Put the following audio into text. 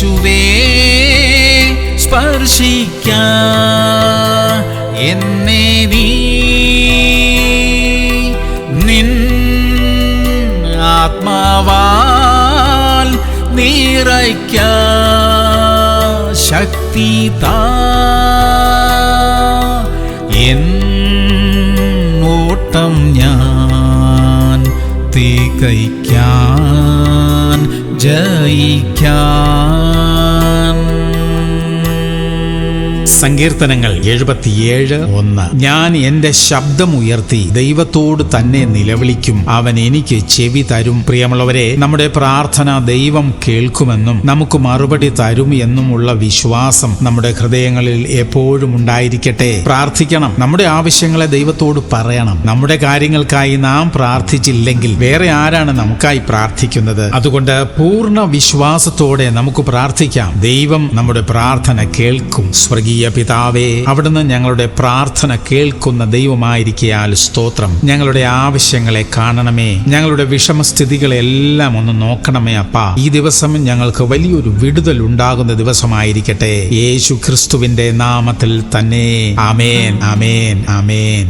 യേശുവേ സ്പർശിക്കാൻ എന്നെ നീ നിൻ ആത്മാവാൽ നിറയ്ക്കാൻ ശക്തി താ എൻ ഓട്ടം ഞാൻ തികയ്ക്കാൻ ജയിക്കാൻ. സങ്കീർത്തനങ്ങൾ 77:1. ഞാൻ എന്റെ ശബ്ദമുയർത്തി ദൈവത്തോട് തന്നെ നിലവിളിക്കും, അവൻ എനിക്ക് ചെവി തരും. പ്രിയമുള്ളവരെ, നമ്മുടെ പ്രാർത്ഥന ദൈവം കേൾക്കുമെന്നും നമുക്ക് മറുപടി തരും എന്നുമുള്ള വിശ്വാസം നമ്മുടെ ഹൃദയങ്ങളിൽ എപ്പോഴും ഉണ്ടായിരിക്കട്ടെ. പ്രാർത്ഥിക്കണം, നമ്മുടെ ആവശ്യങ്ങളെ ദൈവത്തോട് പറയണം. നമ്മുടെ കാര്യങ്ങൾക്കായി നാം പ്രാർത്ഥിച്ചില്ലെങ്കിൽ വേറെ ആരാണ് നമുക്കായി പ്രാർത്ഥിക്കുന്നത്? അതുകൊണ്ട് പൂർണ്ണ വിശ്വാസത്തോടെ നമുക്ക് പ്രാർത്ഥിക്കാം. ദൈവം നമ്മുടെ പ്രാർത്ഥന കേൾക്കും. സ്വർഗീയ പിതാവേ, അവിടുന്ന് ഞങ്ങളുടെ പ്രാർത്ഥന കേൾക്കുന്ന ദൈവമായിരിക്കയാൽ സ്തോത്രം. ഞങ്ങളുടെ ആവശ്യങ്ങളെ കാണണമേ, ഞങ്ങളുടെ വിഷമസ്ഥിതികളെല്ലാം ഒന്ന് നോക്കണമേ അപ്പാ. ഈ ദിവസം ഞങ്ങൾക്ക് വലിയൊരു വിടുതൽ ഉണ്ടാകുന്ന ദിവസമായിരിക്കട്ടെ. യേശു ക്രിസ്തുവിന്റെ നാമത്തിൽ തന്നെ. ആമേൻ, ആമേൻ, ആമേൻ.